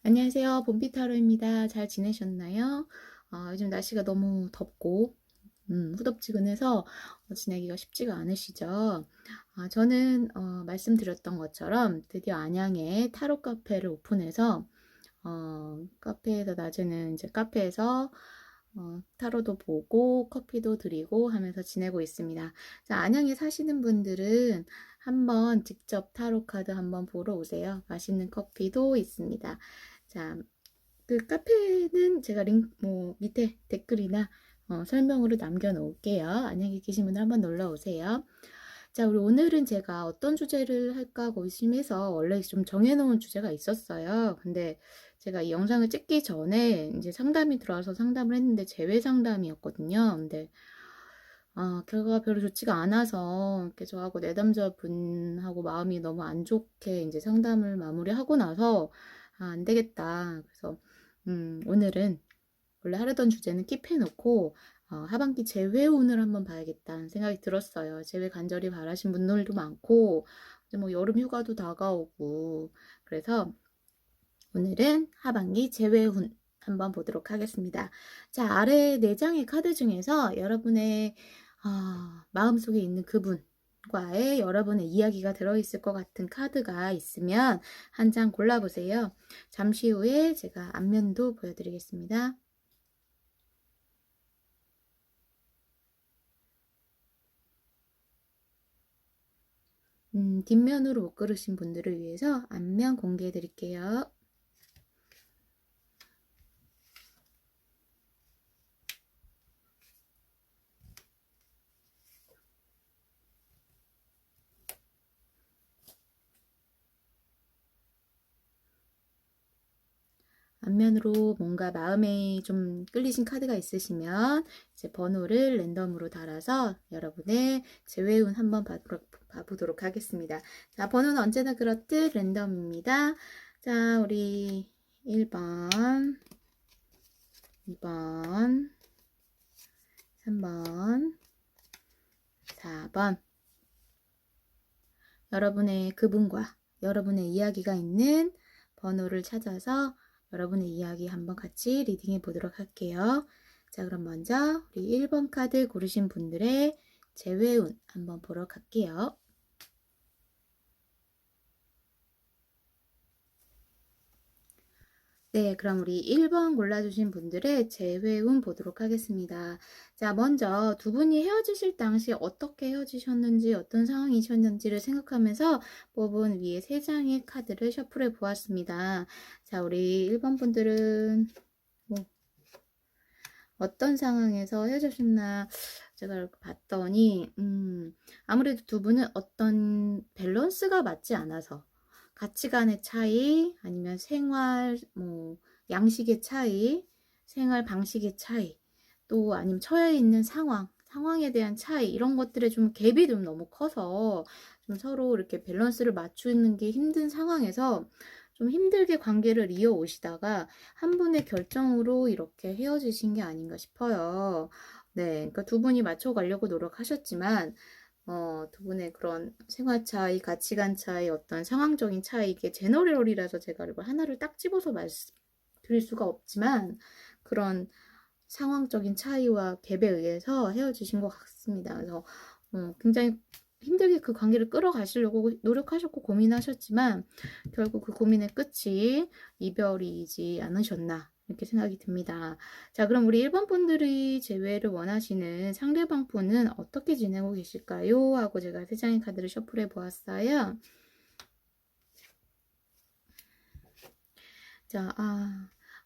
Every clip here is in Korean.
안녕하세요. 봄비타로입니다. 잘 지내셨나요? 요즘 날씨가 너무 덥고 후덥지근해서 지내기가 쉽지가 않으시죠? 저는 말씀드렸던 것처럼 드디어 안양에 타로 카페를 오픈해서 카페에서 낮에는 이제 카페에서 타로도 보고 커피도 드리고 하면서 지내고 있습니다. 자, 안양에 사시는 분들은 한번 직접 타로 카드 한번 보러 오세요. 맛있는 커피도 있습니다. 자, 그 카페는 제가 밑에 댓글이나 설명으로 남겨놓을게요. 안양에 계신 분들 한번 놀러 오세요. 자, 우리 오늘은 제가 어떤 주제를 할까 고심해서 원래 좀 정해놓은 주제가 있었어요. 근데 제가 이 영상을 찍기 전에 이제 상담이 들어와서 상담을 했는데 재외 상담이었거든요. 근데 결과가 별로 좋지가 않아서 이렇게 저하고 내담자분하고 마음이 너무 안 좋게 이제 상담을 마무리하고 나서 안 되겠다. 그래서 오늘은 원래 하려던 주제는 킵해놓고 하반기 재회운을 한번 봐야겠다는 생각이 들었어요. 재회 간절히 바라신 분들도 많고 이제 뭐 여름 휴가도 다가오고 그래서 오늘은 하반기 재회운 한번 보도록 하겠습니다. 자, 아래 4장의 카드 중에서 여러분의 마음속에 있는 그분과의 여러분의 이야기가 들어있을 것 같은 카드가 있으면 한 장 골라보세요. 잠시 후에 제가 앞면도 보여드리겠습니다. 뒷면으로 못 고르신 분들을 위해서 앞면 공개해 드릴게요. 앞면으로 뭔가 마음에 좀 끌리신 카드가 있으시면 이제 번호를 랜덤으로 달아서 여러분의 재회운 한번 봐보도록 하겠습니다. 자, 번호는 언제나 그렇듯 랜덤입니다. 자, 우리 1번, 2번, 3번, 4번. 여러분의 그분과 여러분의 이야기가 있는 번호를 찾아서 여러분의 이야기 한번 같이 리딩해 보도록 할게요. 자, 그럼 먼저 우리 1번 카드 고르신 분들의 재회운 한번 보러 갈게요. 네, 그럼 우리 1번 골라주신 분들의 재회운 보도록 하겠습니다. 자, 먼저 두 분이 헤어지실 당시 어떻게 헤어지셨는지, 어떤 상황이셨는지를 생각하면서 뽑은 위에 3장의 카드를 셔플해 보았습니다. 자, 우리 1번 분들은 뭐 어떤 상황에서 헤어지셨나 제가 이렇게 봤더니 아무래도 두 분은 어떤 밸런스가 맞지 않아서 가치관의 차이, 아니면 생활, 양식의 차이, 생활 방식의 차이, 또 아니면 처해 있는 상황에 대한 차이, 이런 것들에 좀 갭이 좀 너무 커서 좀 서로 이렇게 밸런스를 맞추는 게 힘든 상황에서 좀 힘들게 관계를 이어오시다가 한 분의 결정으로 이렇게 헤어지신 게 아닌가 싶어요. 네, 그러니까 두 분이 맞춰가려고 노력하셨지만 두 분의 그런 생활 차이, 가치관 차이, 어떤 상황적인 차이, 이게 제너럴이라서 제가 이걸 하나를 딱 집어서 말씀드릴 수가 없지만 그런 상황적인 차이와 갭에 의해서 헤어지신 것 같습니다. 그래서 굉장히 힘들게 그 관계를 끌어가시려고 노력하셨고 고민하셨지만 결국 그 고민의 끝이 이별이지 않으셨나 이렇게 생각이 듭니다. 자, 그럼 우리 1번 분들이 재회를 원하시는 상대방 분은 어떻게 지내고 계실까요? 하고 제가 3장의 카드를 셔플해 보았어요. 자,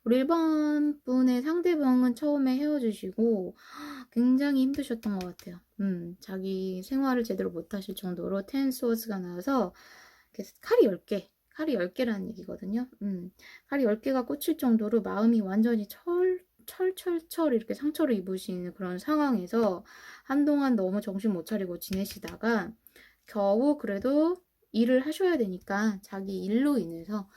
우리 1번 분의 상대방은 처음에 헤어지시고 굉장히 힘드셨던 것 같아요. 자기 생활을 제대로 못하실 정도로 텐 소스가 나와서 칼이 10개라는 얘기거든요. 칼이 10개가 꽂힐 정도로 마음이 완전히 철철철 이렇게 상처를 입으신 그런 상황에서 한동안 너무 정신 못 차리고 지내시다가 겨우 그래도 일을 하셔야 되니까 자기 일로 인해서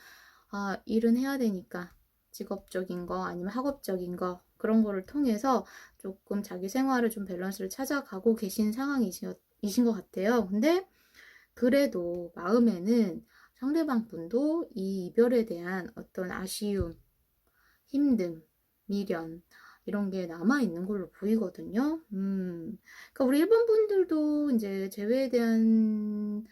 일은 해야 되니까 직업적인 거 아니면 학업적인 거 그런 거를 통해서 조금 자기 생활을 좀 밸런스를 찾아가고 계신 상황이신 것 같아요. 근데 그래도 마음에는 상대방 분도 이 이별에 대한 어떤 아쉬움, 힘듦, 미련 이런 게 남아 있는 걸로 보이거든요. 그러니까 우리 1번 분들도 이제 재회에 대한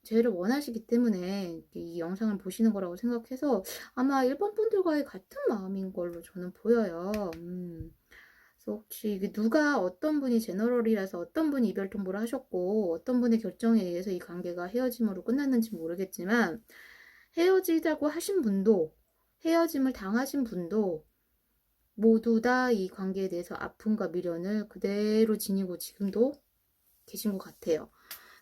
재회를 원하시기 때문에 이 영상을 보시는 거라고 생각해서 아마 1번 분들과의 같은 마음인 걸로 저는 보여요. 그래서 혹시 이게 누가 어떤 분이 제너럴이라서 어떤 분이 이별 통보를 하셨고 어떤 분의 결정에 의해서 이 관계가 헤어짐으로 끝났는지 모르겠지만 헤어지자고 하신 분도 헤어짐을 당하신 분도 모두 다 이 관계에 대해서 아픔과 미련을 그대로 지니고 지금도 계신 것 같아요.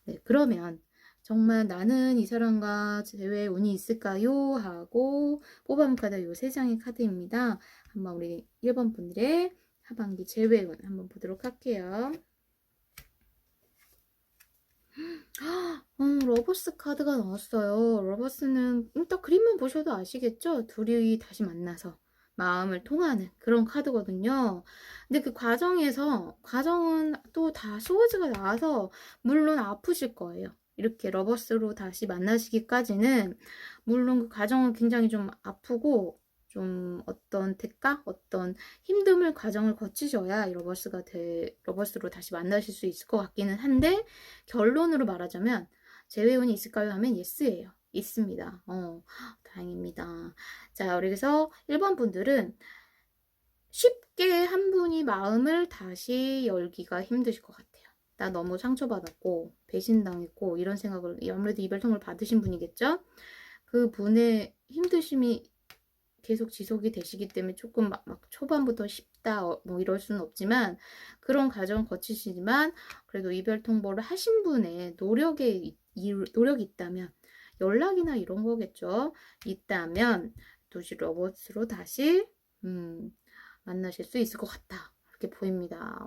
네, 그러면 정말 나는 이 사람과 재회 운이 있을까요? 하고 뽑아본 카드 요 3장의 카드입니다. 한번 우리 1번 분들의 하반기 재회 운 한번 보도록 할게요. 러버스 카드가 나왔어요. 러버스는 딱 그림만 보셔도 아시겠죠? 둘이 다시 만나서 마음을 통하는 그런 카드거든요. 근데 그 과정은 또 다 스워즈가 나와서 물론 아프실 거예요. 이렇게 러버스로 다시 만나시기까지는 물론 그 과정은 굉장히 좀 아프고 좀 어떤 대가, 어떤 힘듦을 과정을 거치셔야 러버스로 다시 만나실 수 있을 것 같기는 한데 결론으로 말하자면 재회운이 있을까요? 하면 예스예요. 있습니다. 다행입니다. 자, 그래서 1번 분들은 쉽게 한 분이 마음을 다시 열기가 힘드실 것 같아요. 나 너무 상처받았고 배신당했고 이런 생각을 아무래도 이별통을 받으신 분이겠죠? 그 분의 힘드심이 계속 지속이 되시기 때문에 조금 막 초반부터 쉽다 뭐 이럴 수는 없지만 그런 과정을 거치시지만 그래도 이별 통보를 하신 분의 노력이 있다면 연락이나 이런 거겠죠. 있다면 도시 로봇으로 다시 만나실 수 있을 것 같다. 이렇게 보입니다.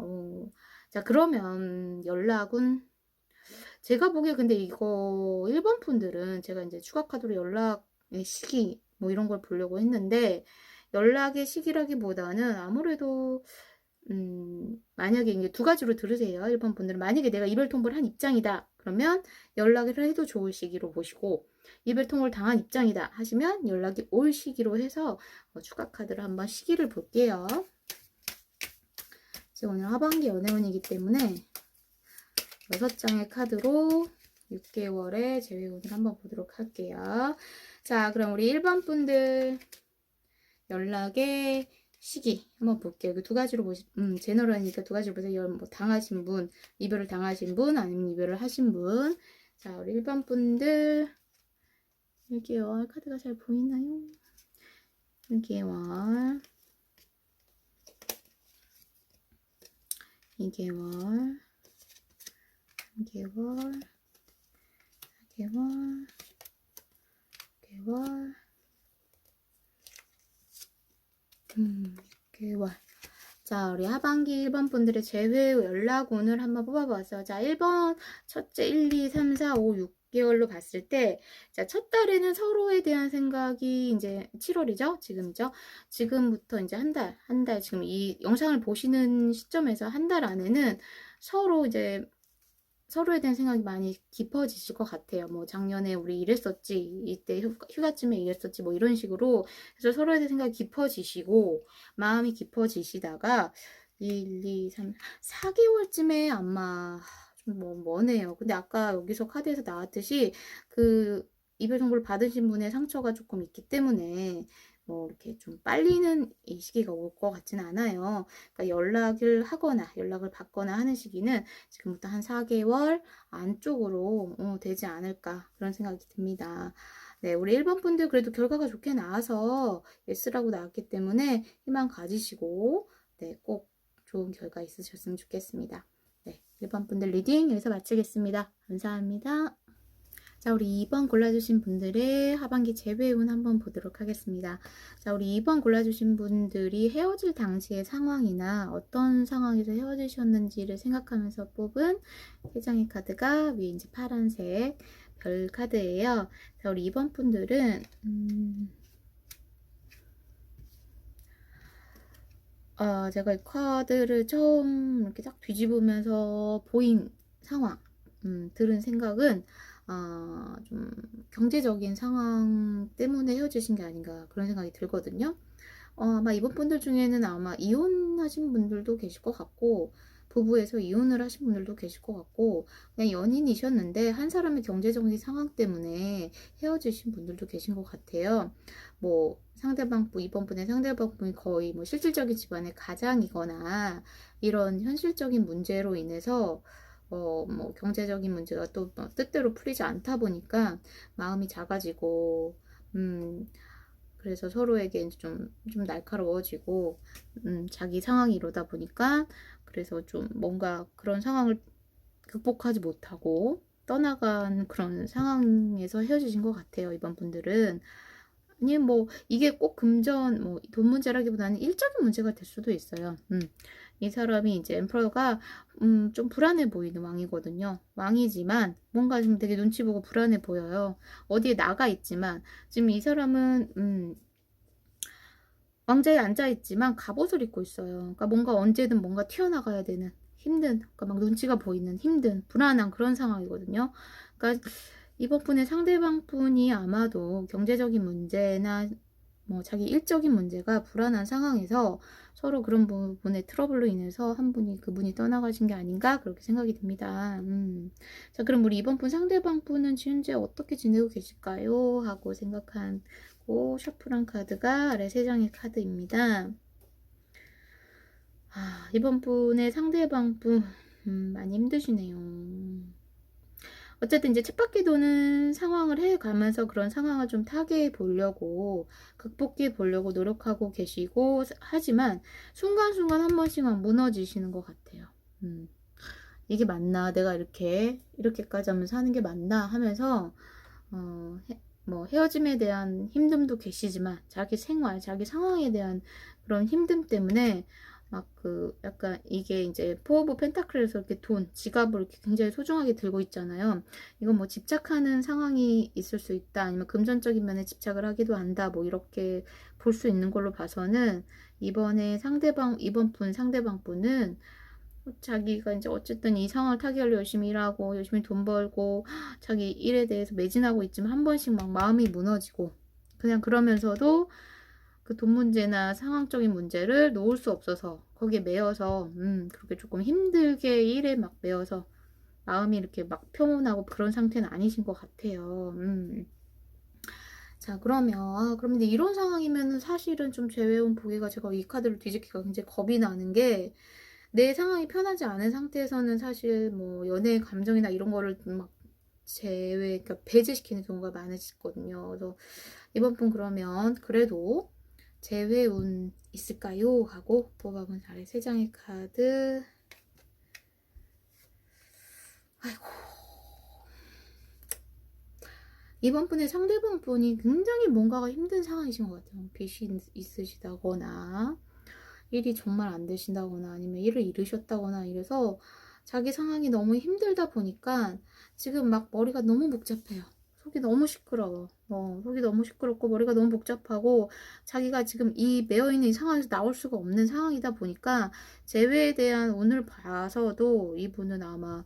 자, 그러면 연락은 제가 보기에 근데 이거 1번 분들은 제가 이제 추가 카드로 연락의 시기 뭐 이런 걸 보려고 했는데 연락의 시기라기보다는 아무래도 만약에 이제 두 가지로 들으세요. 1번 분들은 만약에 내가 이별 통보를 한 입장이다. 그러면 연락을 해도 좋을 시기로 보시고 이별 통보를 당한 입장이다 하시면 연락이 올 시기로 해서 추가 카드를 한번 시기를 볼게요. 지금 오늘 하반기 연애운이기 때문에 6장의 카드로 6개월의 재회운을 한번 보도록 할게요. 자, 그럼 우리 1번 분들 연락의 시기 한번 볼게요. 두 가지로 제너럴이니까 두 가지로 보세요. 뭐 당하신 분, 이별을 당하신 분, 아니면 이별을 하신 분. 자, 우리 1번 분들 1개월 카드가 잘 보이나요? 1개월 2개월 3개월 4개월 6개월 6개월 자, 우리 하반기 1번 분들의 재회 연락운을 한번 뽑아봤어요. 자, 1번 첫째 1, 2, 3, 4, 5, 6개월로 봤을 때, 자, 첫 달에는 서로에 대한 생각이 이제 7월이죠? 지금이죠? 지금부터 이제 한 달, 지금 이 영상을 보시는 시점에서 한 달 안에는 서로 이제 서로에 대한 생각이 많이 깊어지실 것 같아요. 뭐 작년에 우리 이랬었지, 이때 휴가쯤에 이랬었지, 뭐 이런 식으로 그래서 서로에 대한 생각이 깊어지시고 마음이 깊어지시다가 1, 2, 3, 4개월쯤에 아마 좀 머네요. 근데 아까 여기서 카드에서 나왔듯이 그 이별 정보를 받으신 분의 상처가 조금 있기 때문에 뭐 이렇게 좀 빨리는 이 시기가 올 것 같지는 않아요. 그러니까 연락을 하거나 연락을 받거나 하는 시기는 지금부터 한 4개월 안쪽으로 되지 않을까 그런 생각이 듭니다. 네, 우리 1번 분들 그래도 결과가 좋게 나와서 예스라고 나왔기 때문에 희망 가지시고 네, 꼭 좋은 결과 있으셨으면 좋겠습니다. 네, 1번 분들 리딩 여기서 마치겠습니다. 감사합니다. 자, 우리 2번 골라주신 분들의 하반기 재배운 한번 보도록 하겠습니다. 자, 우리 2번 골라주신 분들이 헤어질 당시의 상황이나 어떤 상황에서 헤어지셨는지를 생각하면서 뽑은 3장의 카드가 위에 이제 파란색 별 카드예요. 자, 우리 2번 분들은 제가 이 카드를 처음 이렇게 딱 뒤집으면서 보인 상황, 들은 생각은 좀 경제적인 상황 때문에 헤어지신 게 아닌가 그런 생각이 들거든요. 아마 이번 분들 중에는 아마 이혼하신 분들도 계실 것 같고, 부부에서 이혼을 하신 분들도 계실 것 같고, 그냥 연인이셨는데 한 사람의 경제적인 상황 때문에 헤어지신 분들도 계신 것 같아요. 뭐 이번 분의 상대방 분이 거의 뭐 실질적인 집안의 가장이거나 이런 현실적인 문제로 인해서 뭐 경제적인 문제가 또뭐 뜻대로 풀리지 않다 보니까 마음이 작아지고, 그래서 서로에게 이제 좀 날카로워지고, 자기 상황이 이러다 보니까, 그래서 좀 뭔가 그런 상황을 극복하지 못하고 떠나간 그런 상황에서 헤어지신 것 같아요, 이번 분들은. 아니, 뭐, 이게 꼭 금전, 뭐, 돈 문제라기보다는 일적인 문제가 될 수도 있어요. 이 사람이 이제 엠퍼러가, 좀 불안해 보이는 왕이거든요. 왕이지만, 뭔가 좀 되게 눈치 보고 불안해 보여요. 어디에 나가 있지만, 지금 이 사람은, 왕자에 앉아있지만 갑옷을 입고 있어요. 그러니까 뭔가 언제든 뭔가 튀어나가야 되는 힘든, 그러니까 막 눈치가 보이는 힘든, 불안한 그런 상황이거든요. 그러니까 이번 분의 상대방 분이 아마도 경제적인 문제나 뭐 자기 일적인 문제가 불안한 상황에서 서로 그런 부분의 트러블로 인해서 한 분이 그분이 떠나가신 게 아닌가 그렇게 생각이 듭니다. 자, 그럼 우리 이번 분 상대방 분은 현재 어떻게 지내고 계실까요? 하고 생각하고 셔플한 카드가 아래 세 장의 카드입니다. 이번 분의 상대방 분 많이 힘드시네요. 어쨌든 이제 쳇바퀴 도는 상황을 해가면서 그런 상황을 좀 타개해 보려고, 극복해 보려고 노력하고 계시고, 하지만 순간순간 한 번씩 막 무너지시는 것 같아요. 이게 맞나? 내가 이렇게까지 하면서 하는 게 맞나? 하면서, 뭐 헤어짐에 대한 힘듦도 계시지만, 자기 생활, 자기 상황에 대한 그런 힘듦 때문에 막 약간 이게 이제 포 오브 펜타클에서 이렇게 돈, 지갑을 이렇게 굉장히 소중하게 들고 있잖아요. 이건 뭐 집착하는 상황이 있을 수 있다. 아니면 금전적인 면에 집착을 하기도 한다. 뭐 이렇게 볼 수 있는 걸로 봐서는 이번 분 상대방 분은 자기가 이제 어쨌든 이 상황을 타개하려 열심히 일하고 열심히 돈 벌고 자기 일에 대해서 매진하고 있지만 한 번씩 막 마음이 무너지고, 그냥 그러면서도 그 돈 문제나 상황적인 문제를 놓을 수 없어서 거기에 매여서 그렇게 조금 힘들게 일에 막 매여서 마음이 이렇게 막 평온하고 그런 상태는 아니신 것 같아요. 자, 그러면 이런 상황이면은 사실은 좀 재회원 보기가, 제가 이 카드를 뒤집기가 굉장히 겁이 나는 게, 내 상황이 편하지 않은 상태에서는 사실 뭐 연애의 감정이나 이런 거를 막 그러니까 배제시키는 경우가 많으시거든요. 그래서 이번 분 그러면 그래도 재회운 있을까요? 하고 뽑아본 아래 세 장의 카드. 아이고. 이번 분의 상대방 분이 굉장히 뭔가가 힘든 상황이신 것 같아요. 빚이 있으시다거나, 일이 정말 안 되신다거나, 아니면 일을 잃으셨다거나 이래서 자기 상황이 너무 힘들다 보니까 지금 막 머리가 너무 복잡해요. 속이 너무 시끄러워. 속이 너무 시끄럽고 머리가 너무 복잡하고, 자기가 지금 이 매여있는 이 상황에서 나올 수가 없는 상황이다 보니까 재회에 대한 운을 봐서도 이분은 아마,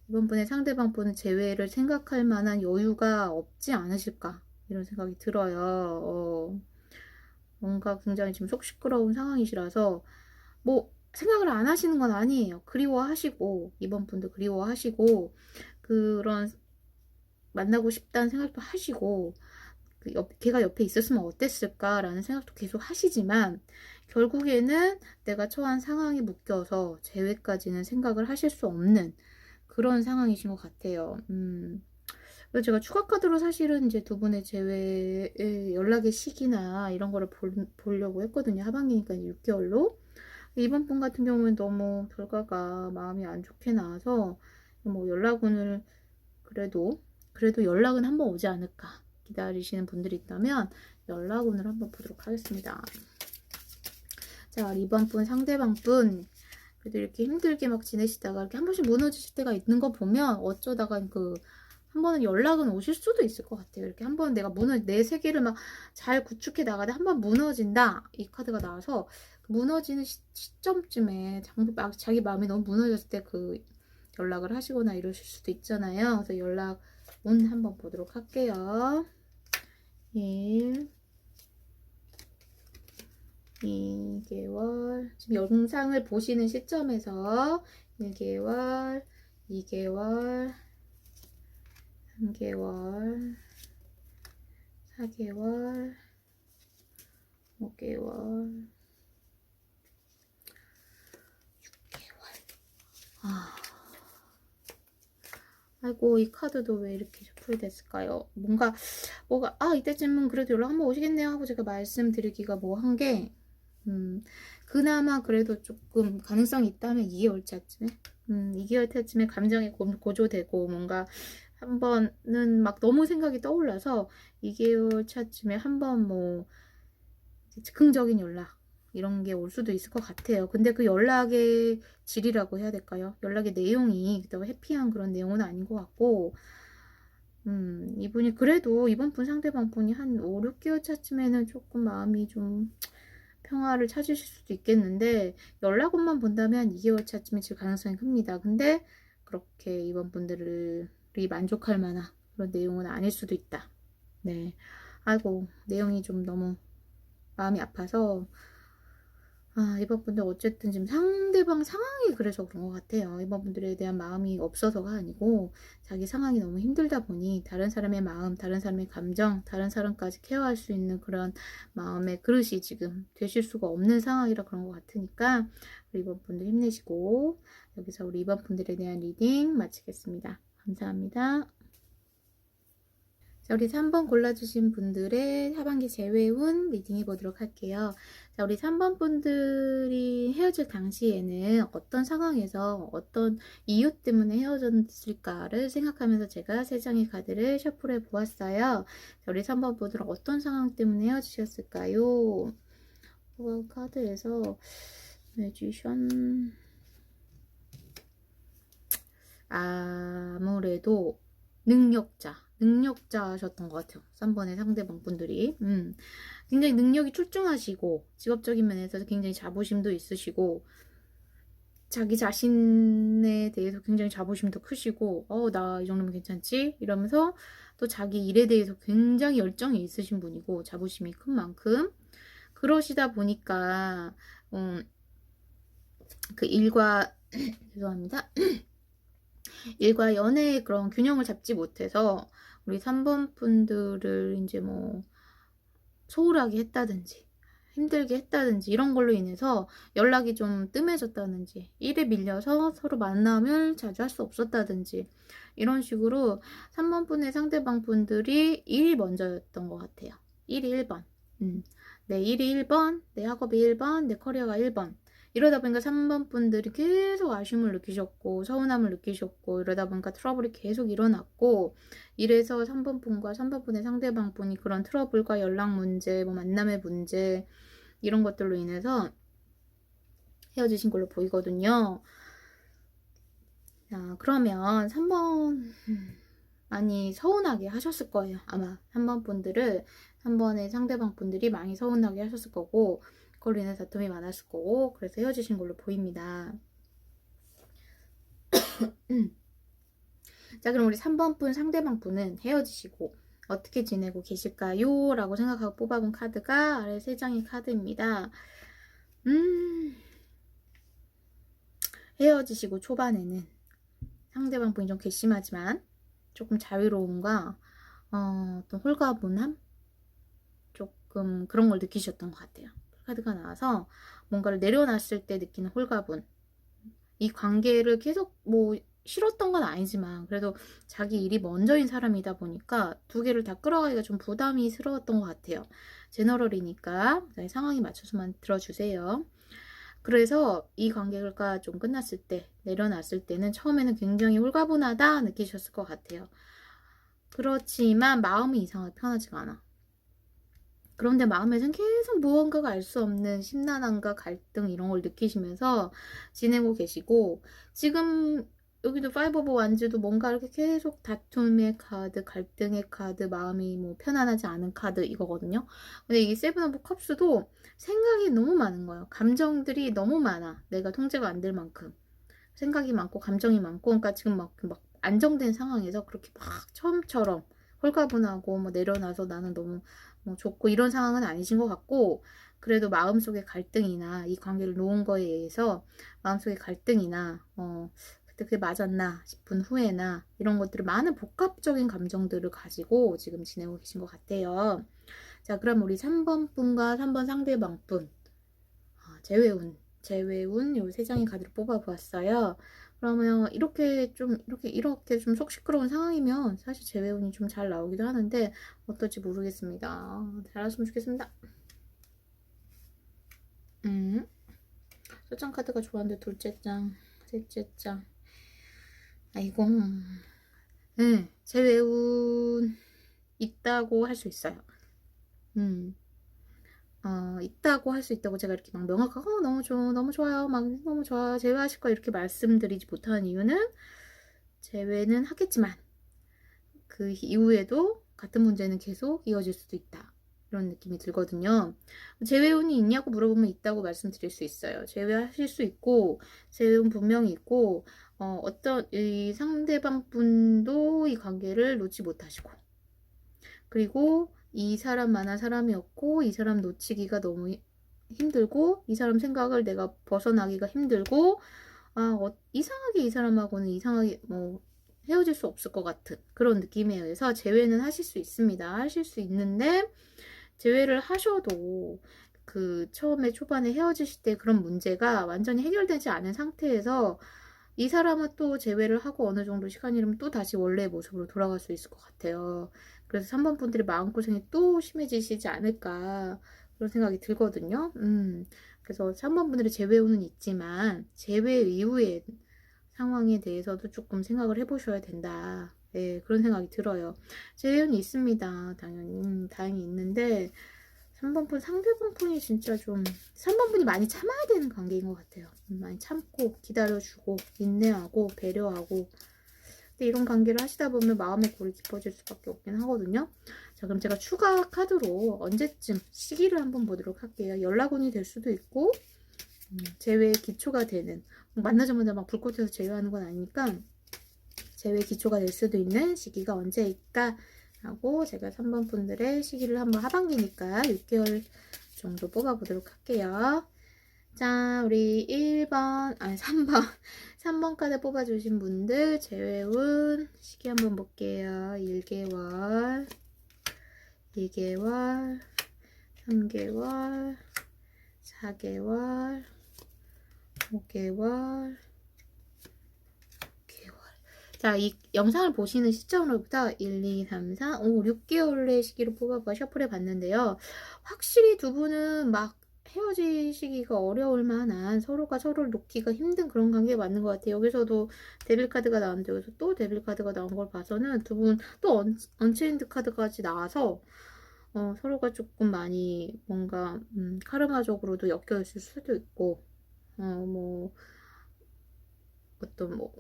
이번 분의 상대방 분은 재회를 생각할 만한 여유가 없지 않으실까 이런 생각이 들어요. 뭔가 굉장히 지금 속 시끄러운 상황이시라서 뭐 생각을 안 하시는 건 아니에요. 그리워하시고, 이번 분도 그리워하시고, 그런 만나고 싶다는 생각도 하시고, 걔가 옆에 있었으면 어땠을까라는 생각도 계속 하시지만, 결국에는 내가 처한 상황이 묶여서 재회까지는 생각을 하실 수 없는 그런 상황이신 것 같아요. 그래서 제가 추가 카드로 사실은 이제 두 분의 재회의 연락의 시기나 이런 거를 보려고 했거든요. 하반기니까 6개월로. 이번 분 같은 경우는 너무 결과가 마음이 안 좋게 나와서 뭐 연락운을, 그래도 연락은 한번 오지 않을까 기다리시는 분들이 있다면 연락운을 한번 보도록 하겠습니다. 자, 이번 분 상대방 분 그래도 이렇게 힘들게 막 지내시다가 이렇게 한 번씩 무너지실 때가 있는 거 보면 어쩌다가 한 번은 연락은 오실 수도 있을 것 같아요. 이렇게 한 번 내 세계를 막 잘 구축해 나가다 한 번 무너진다. 이 카드가 나와서 무너지는 시점쯤에 자기 마음이 너무 무너졌을 때 연락을 하시거나 이러실 수도 있잖아요. 그래서 연락 운 한번 보도록 할게요. 1, 2개월. 지금 영상을 보시는 시점에서 1개월, 2개월, 3개월, 4개월, 5개월, 6개월. 아이고, 이 카드도 왜 이렇게 셔플이 됐을까요? 뭐가, 이때쯤은 그래도 연락 한번 오시겠네요 하고 제가 말씀드리기가 뭐 한 게, 그나마 그래도 조금 가능성이 있다면 2개월 차쯤에, 2개월 차쯤에 감정이 고조되고 뭔가 한 번은 막 너무 생각이 떠올라서 2개월 차쯤에 한번 뭐 즉흥적인 연락 이런 게 올 수도 있을 것 같아요. 근데 그 연락의 질이라고 해야 될까요? 연락의 내용이 그렇다고 해피한 그런 내용은 아닌 것 같고, 이분이 그래도 이번 분 상대방 분이 한 5, 6개월 차쯤에는 조금 마음이 좀 평화를 찾으실 수도 있겠는데, 연락원만 본다면 2개월 차쯤에 질 가능성이 큽니다. 근데 그렇게 이번 분들이 만족할 만한 그런 내용은 아닐 수도 있다. 네. 아이고, 내용이 좀 너무 마음이 아파서, 이번 분들 어쨌든 지금 상대방 상황이 그래서 그런 것 같아요. 이번 분들에 대한 마음이 없어서가 아니고 자기 상황이 너무 힘들다 보니 다른 사람의 마음, 다른 사람의 감정, 다른 사람까지 케어할 수 있는 그런 마음의 그릇이 지금 되실 수가 없는 상황이라 그런 것 같으니까 우리 이번 분들 힘내시고 여기서 우리 이번 분들에 대한 리딩 마치겠습니다. 감사합니다. 자, 우리 3번 골라주신 분들의 하반기 재회운 리딩 해보도록 할게요. 자, 우리 3번 분들이 헤어질 당시에는 어떤 상황에서 어떤 이유 때문에 헤어졌을까를 생각하면서 제가 3장의 카드를 셔플해 보았어요. 자, 우리 3번 분들은 어떤 상황 때문에 헤어지셨을까요? 카드에서 매지션, 아무래도 능력자셨던 것 같아요. 3번의 상대방 분들이. 굉장히 능력이 출중하시고, 직업적인 면에서 굉장히 자부심도 있으시고, 자기 자신에 대해서 굉장히 자부심도 크시고, 나 이 정도면 괜찮지? 이러면서 또 자기 일에 대해서 굉장히 열정이 있으신 분이고, 자부심이 큰 만큼. 그러시다 보니까, 그 일과, 죄송합니다. 일과 연애의 그런 균형을 잡지 못해서 우리 3번 분들을 이제 뭐 소홀하게 했다든지 힘들게 했다든지 이런 걸로 인해서 연락이 좀 뜸해졌다든지 일에 밀려서 서로 만남을 자주 할 수 없었다든지 이런 식으로 3번 분의 상대방 분들이 일이 먼저였던 것 같아요. 일이 1번. 내 일이 1번, 내 학업이 1번, 내 커리어가 1번. 이러다 보니까 3번 분들이 계속 아쉬움을 느끼셨고 서운함을 느끼셨고 이러다 보니까 트러블이 계속 일어났고 이래서 3번 분과 3번 분의 상대방 분이 그런 트러블과 연락 문제, 뭐 만남의 문제 이런 것들로 인해서 헤어지신 걸로 보이거든요. 자, 그러면 3번 많이 서운하게 하셨을 거예요. 아마 3번 분들을 3번의 상대방 분들이 많이 서운하게 하셨을 거고 그걸로 인해 다툼이 많았을 거고 그래서 헤어지신 걸로 보입니다. 자, 그럼 우리 3번 분 상대방 분은 헤어지시고 어떻게 지내고 계실까요? 라고 생각하고 뽑아본 카드가 아래 3장의 카드입니다. 헤어지시고 초반에는 상대방 분이 좀 괘씸하지만 조금 자유로움과 어떤 홀가분함? 조금 그런 걸 느끼셨던 것 같아요. 카드가 나와서 뭔가를 내려놨을 때 느끼는 홀가분. 이 관계를 계속 뭐 싫었던 건 아니지만 그래도 자기 일이 먼저인 사람이다 보니까 두 개를 다 끌어가기가 좀 부담이스러웠던 것 같아요. 제너럴이니까 상황에 맞춰서만 들어주세요. 그래서 이 관계가 좀 끝났을 때, 내려놨을 때는 처음에는 굉장히 홀가분하다 느끼셨을 것 같아요. 그렇지만 마음이 이상하게 편하지가 않아. 그런데 마음에선 계속 무언가가 알 수 없는 심란함과 갈등 이런 걸 느끼시면서 지내고 계시고 지금 여기도 5 오브 완즈도 뭔가 이렇게 계속 다툼의 카드, 갈등의 카드, 마음이 뭐 편안하지 않은 카드 이거거든요. 근데 이게 7 오브 컵스도 생각이 너무 많은 거예요. 감정들이 너무 많아. 내가 통제가 안 될 만큼. 생각이 많고 감정이 많고 그러니까 지금 막 안정된 상황에서 그렇게 막 처음처럼 홀가분하고 뭐 내려놔서 나는 너무 뭐 좋고 이런 상황은 아니신 것 같고, 그래도 마음속의 갈등이나 이 관계를 놓은 거에 의해서 마음속의 갈등이나 그때 그게 맞았나 싶은 후회나 이런 것들을, 많은 복합적인 감정들을 가지고 지금 지내고 계신 것 같아요. 자, 그럼 우리 3번 분과 3번 상대방 분, 제외운 요 세 장의 카드를 뽑아 보았어요. 그러면 이렇게 좀 속 시끄러운 상황이면 사실 제외운이 좀 잘 나오기도 하는데 어떨지 모르겠습니다. 잘하시면 좋겠습니다. 첫장 카드가 좋았는데 둘째 장, 셋째 장, 아이고, 네, 제외운 있다고 할 수 있어요. 있다고 할 수 있다고 제가 이렇게 막 명확하게 너무 좋아요, 막 너무 좋아요, 제외하실 거 이렇게 말씀드리지 못하는 이유는, 제외는 하겠지만 그 이후에도 같은 문제는 계속 이어질 수도 있다, 이런 느낌이 들거든요. 제외운이 있냐고 물어보면 있다고 말씀드릴 수 있어요. 제외하실 수 있고, 제외운 분명히 있고, 어떤 이 상대방 분도 이 관계를 놓지 못하시고, 그리고 이 사람만한 사람이었고, 이 사람 놓치기가 너무 힘들고, 이 사람 생각을 내가 벗어나기가 힘들고, 이상하게 이 사람하고는 이상하게 뭐 헤어질 수 없을 것 같은 그런 느낌에 의해서 제외는 하실 수 있습니다. 하실 수 있는데, 제외를 하셔도 그 처음에 초반에 헤어지실 때 그런 문제가 완전히 해결되지 않은 상태에서 이 사람은 또 제외를 하고 어느 정도 시간이 흐르면 또 다시 원래의 모습으로 돌아갈 수 있을 것 같아요. 그래서 3번 분들이 마음고생이 또 심해지시지 않을까, 그런 생각이 들거든요. 그래서 3번 분들이 제외우는 있지만 제외 이후의 상황에 대해서도 조금 생각을 해보셔야 된다. 네, 그런 생각이 들어요. 제외운이 있습니다. 당연히. 다행히 있는데, 3번 분, 상대방 분이 진짜 좀, 3번 분이 많이 참아야 되는 관계인 것 같아요. 많이 참고, 기다려주고, 인내하고, 배려하고. 근데 이런 관계를 하시다 보면 마음의 골이 깊어질 수밖에 없긴 하거든요. 자, 그럼 제가 추가 카드로 언제쯤 시기를 한번 보도록 할게요. 연락운이 될 수도 있고, 제외의 기초가 되는, 만나자마자 막 불꽃에서 제외하는 건 아니니까, 제외 기초가 될 수도 있는 시기가 언제일까 하고, 제가 3번 분들의 시기를 한번, 하반기니까 6개월 정도 뽑아보도록 할게요. 자, 우리 3번 카드 뽑아주신 분들 제외운 시기 한번 볼게요. 1개월, 2개월, 3개월, 4개월, 5개월, 자, 이 영상을 보시는 시점으로부터 1, 2, 3, 4, 5, 6개월의 시기로 뽑아봐 셔플해 봤는데요. 확실히 두 분은 막 헤어지시기가 어려울 만한, 서로가 서로를 놓기가 힘든 그런 관계가 맞는 것 같아요. 여기서도 데빌 카드가 나왔는데 여기서 또 데빌 카드가 나온 걸 봐서는 두 분 또 언체인드 카드까지 나와서 서로가 조금 많이 뭔가 카르마적으로도 엮여 있을 수도 있고, 뭐 어떤 뭐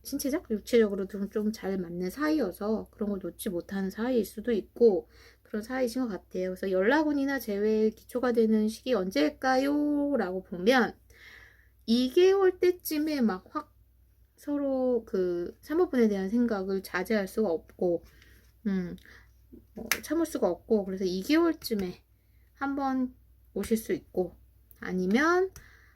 신체적, 육체적으로도 좀 잘 맞는 사이여서 그런 걸 놓지 못하는 사이일 수도 있고, 그런 사이이신 것 같아요. 그래서 연락운이나 재회의 기초가 되는 시기 언제일까요? 라고 보면 2개월 때쯤에 막 확 서로 그 3호분에 대한 생각을 자제할 수가 없고, 참을 수가 없고, 그래서 2개월쯤에 한번 오실 수 있고, 아니면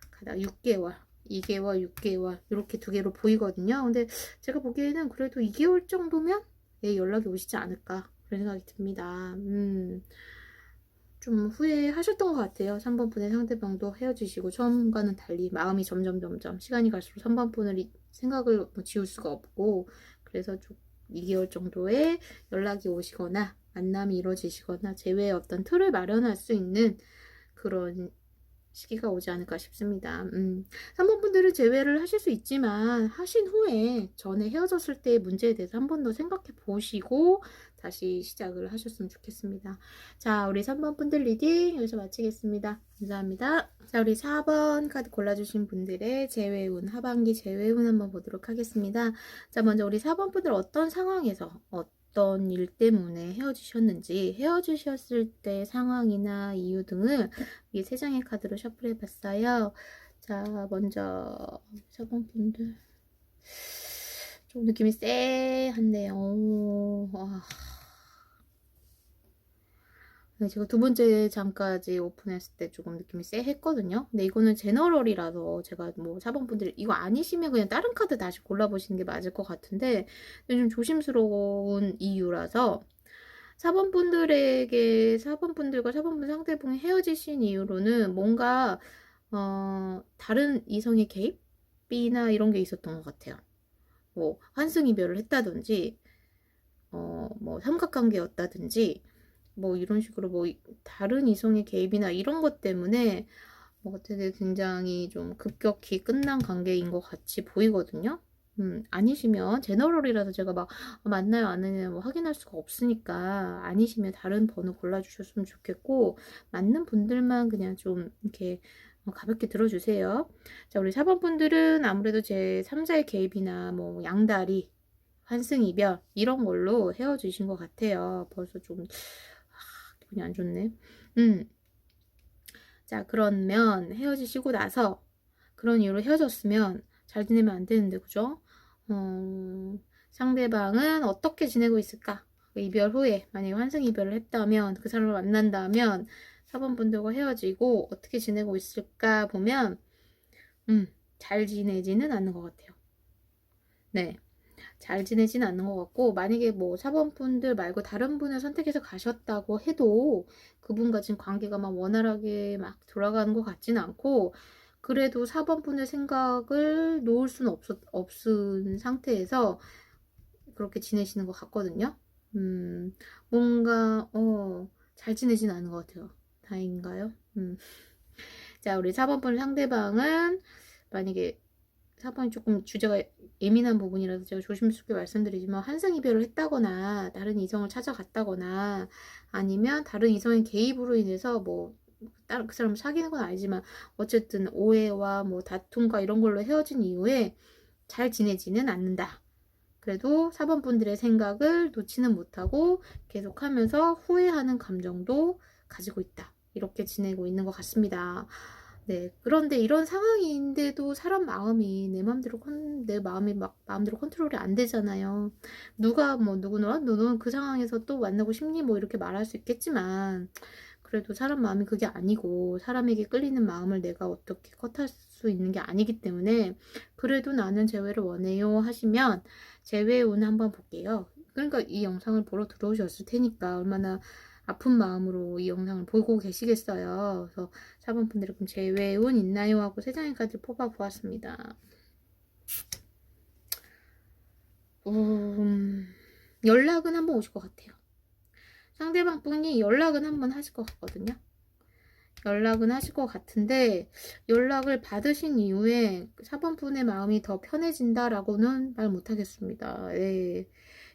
가다가 6개월, 2개월, 6개월 이렇게 두 개로 보이거든요. 근데 제가 보기에는 그래도 2개월 정도면 연락이 오시지 않을까, 그런 생각이 듭니다. 좀 후회하셨던 것 같아요. 3번 분의 상대방도 헤어지시고 처음과는 달리 마음이 점점 시간이 갈수록 3번 분을 생각을 지울 수가 없고, 그래서 좀 2개월 정도의 연락이 오시거나 만남이 이루어지시거나 재회의 어떤 틀을 마련할 수 있는 그런 시기가 오지 않을까 싶습니다. 3번 분들은 재회를 하실 수 있지만 하신 후에 전에 헤어졌을 때의 문제에 대해서 한 번 더 생각해 보시고 다시 시작을 하셨으면 좋겠습니다. 자, 우리 3번 분들 리딩 여기서 마치겠습니다. 감사합니다. 자, 우리 4번 카드 골라주신 분들의 재회운, 하반기 재회운 한번 보도록 하겠습니다. 자, 먼저 우리 4번 분들 어떤 상황에서 어떤 일 때문에 헤어지셨는지, 헤어지셨을 때 상황이나 이유 등을 이 세 장의 카드로 셔플해 봤어요. 자, 먼저 4번 분들. 좀 느낌이 쎄한데요. 네, 제가 두 번째 장까지 오픈했을 때 조금 느낌이 쎄했거든요. 근데 이거는 제너럴이라서 제가 뭐 4번분들 이거 아니시면 그냥 다른 카드 다시 골라보시는 게 맞을 것 같은데 좀 조심스러운 이유라서 4번분들과 4번분 상대방이 헤어지신 이유로는 뭔가 다른 이성의 개입이나 이런 게 있었던 것 같아요. 뭐 환승이별을 했다든지 뭐 삼각관계였다든지 뭐 이런 식으로 뭐 다른 이성의 개입이나 이런 것 때문에 뭐 되게 굉장히 좀 급격히 끝난 관계인 것 같이 보이거든요. 아니시면 제너럴이라서 제가 막 맞나요 안 맞나요 뭐 확인할 수가 없으니까 아니시면 다른 번호 골라주셨으면 좋겠고 맞는 분들만 그냥 좀 이렇게 가볍게 들어주세요. 자, 우리 4번 분들은 아무래도 제 3자의 개입이나 뭐 양다리 환승 이별 이런 걸로 헤어지신 것 같아요. 벌써 좀 기분이 안 좋네. 자, 그러면 헤어지시고 나서 그런 이유로 헤어졌으면 잘 지내면 안 되는데, 그죠? 상대방은 어떻게 지내고 있을까? 이별 후에 만약에 환승 이별을 했다면 그 사람을 만난다면 4번 분들과 헤어지고 어떻게 지내고 있을까 보면 잘 지내지는 않는 것 같아요. 네. 잘 지내지는 않는 것 같고 만약에 뭐 4번 분들 말고 다른 분을 선택해서 가셨다고 해도 그분과 지금 관계가 막 원활하게 막 돌아가는 것 같지는 않고 그래도 4번 분의 생각을 놓을 수는 없은 상태에서 그렇게 지내시는 것 같거든요. 뭔가 잘 지내지는 않는 것 같아요. 다행인가요? 자, 우리 4번 분 상대방은 만약에 4번이 조금 주제가 예민한 부분이라서 제가 조심스럽게 말씀드리지만 환승 이별을 했다거나 다른 이성을 찾아갔다거나 아니면 다른 이성의 개입으로 인해서 뭐 다른 그 사람을 사귀는 건 아니지만 어쨌든 오해와 뭐 다툼과 이런 걸로 헤어진 이후에 잘 지내지는 않는다. 그래도 4번 분들의 생각을 놓지는 못하고 계속하면서 후회하는 감정도 가지고 있다. 이렇게 지내고 있는 것 같습니다. 네, 그런데 이런 상황인데도 사람 마음이 내 마음이 막 마음대로 컨트롤이 안 되잖아요. 누가 뭐 누구는 너는 그 상황에서 또 만나고 싶니? 뭐 이렇게 말할 수 있겠지만 그래도 사람 마음이 그게 아니고 사람에게 끌리는 마음을 내가 어떻게 컷할 수 있는 게 아니기 때문에 그래도 나는 재회를 원해요 하시면 재회운 한번 볼게요. 그러니까 이 영상을 보러 들어오셨을 테니까 얼마나 아픈 마음으로 이 영상을 보고 계시겠어요. 그래서 4번 분들은 그럼 재회운 있나요? 하고 3장의 카드를 뽑아 보았습니다. 연락은 한번 오실 것 같아요. 상대방 분이 연락은 한번 하실 것 같거든요. 연락은 하실 것 같은데 연락을 받으신 이후에 4번 분의 마음이 더 편해진다라고는 말 못하겠습니다. 예.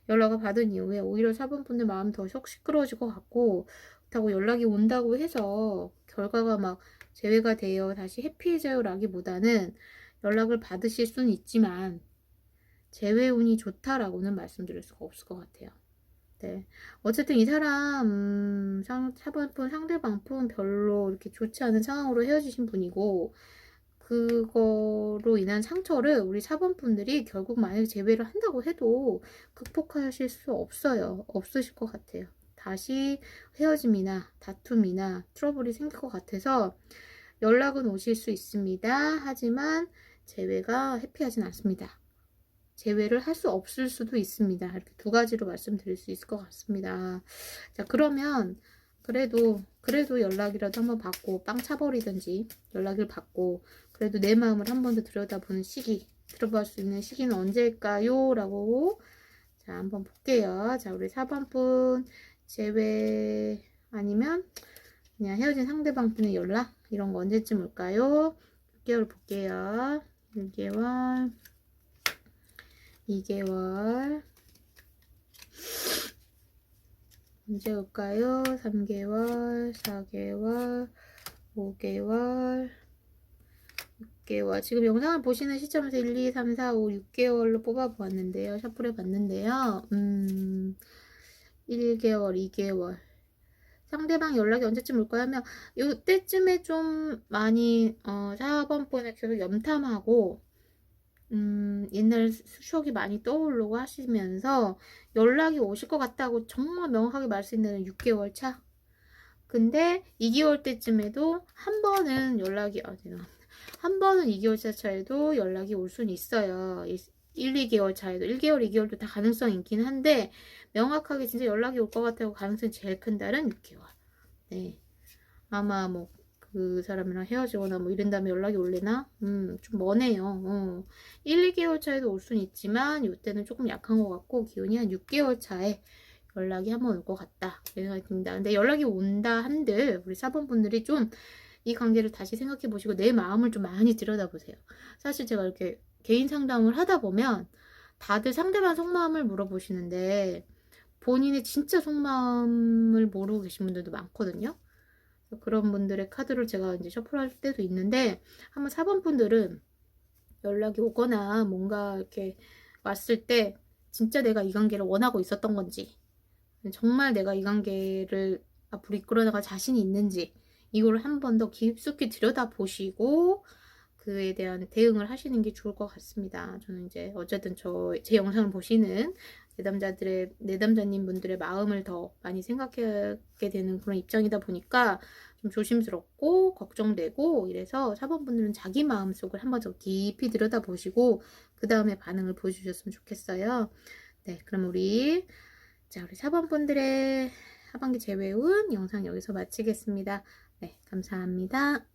연락을 받은 이후에 오히려 4번 분의 마음이 더 시끄러워질 것 같고 그렇다고 연락이 온다고 해서 결과가 막 재회가 되어 다시 해피해져요 라기보다는 연락을 받으실 수는 있지만 재회운이 좋다라고는 말씀드릴 수가 없을 것 같아요. 네. 어쨌든 이 사람 4번 상대방 분 별로 이렇게 좋지 않은 상황으로 헤어지신 분이고 그거로 인한 상처를 우리 4번 분들이 결국 만약에 재회를 한다고 해도 극복하실 수 없어요. 없으실 것 같아요. 다시 헤어짐이나 다툼이나 트러블이 생길 것 같아서 연락은 오실 수 있습니다. 하지만 재회가 해피하진 않습니다. 재회를 할 수 없을 수도 있습니다. 이렇게 두 가지로 말씀드릴 수 있을 것 같습니다. 자, 그러면 그래도 연락이라도 한번 받고 빵 차버리든지 연락을 받고 그래도 내 마음을 한 번 더 들여다보는 시기 들어볼 수 있는 시기는 언제일까요? 라고 자 한번 볼게요. 자, 우리 4번분 재회 아니면 그냥 헤어진 상대방분의 연락 이런 거 언제쯤 올까요? 6개월 볼게요. 1개월 2개월 언제 올까요? 3개월 4개월 5개월 6개월 지금 영상을 보시는 시점에서 1, 2, 3, 4, 5, 6개월로 뽑아보았는데요. 셔플해 봤는데요. 1개월 2개월 상대방 연락이 언제쯤 올까요? 하면 이때쯤에 좀 많이 4번 분에 계속 염탐하고 옛날 추억이 많이 떠오르고 하시면서 연락이 오실 것 같다고 정말 명확하게 말씀드리는 6개월 차. 근데 2개월 때쯤에도 한 번은 연락이 죄송합니다. 한 번은 2개월 차에도 연락이 올 수는 있어요. 1-2개월 차에도 1개월, 2개월도 다 가능성이 있긴 한데 명확하게 진짜 연락이 올 것 같다고 가능성이 제일 큰 달은 6개월. 네. 아마 뭐 그 사람이랑 헤어지거나 뭐 이런 다음에 연락이 올래나? 좀 머네요. 1-2개월 차에도 올 수는 있지만 요때는 조금 약한 것 같고 기온이 한 6개월 차에 연락이 한번 올 것 같다 생각이 듭니다. 근데 연락이 온다 한들 우리 4번 분들이 좀 이 관계를 다시 생각해 보시고 내 마음을 좀 많이 들여다보세요. 사실 제가 이렇게 개인 상담을 하다 보면 다들 상대방 속마음을 물어보시는데 본인의 진짜 속마음을 모르고 계신 분들도 많거든요. 그런 분들의 카드를 제가 이제 셔플할 때도 있는데 한번 4번 분들은 연락이 오거나 뭔가 이렇게 왔을 때 진짜 내가 이 관계를 원하고 있었던 건지 정말 내가 이 관계를 앞으로 이끌어나갈 자신이 있는지 이걸 한 번 더 깊숙이 들여다보시고 그에 대한 대응을 하시는 게 좋을 것 같습니다. 저는 이제 어쨌든 제 영상을 보시는 내담자님 분들의 마음을 더 많이 생각하게 되는 그런 입장이다 보니까 좀 조심스럽고 걱정되고 이래서 4번 분들은 자기 마음속을 한번 더 깊이 들여다보시고 그 다음에 반응을 보여주셨으면 좋겠어요. 네, 그럼 우리 4번 분들의 하반기 재회운 영상 여기서 마치겠습니다. 네, 감사합니다.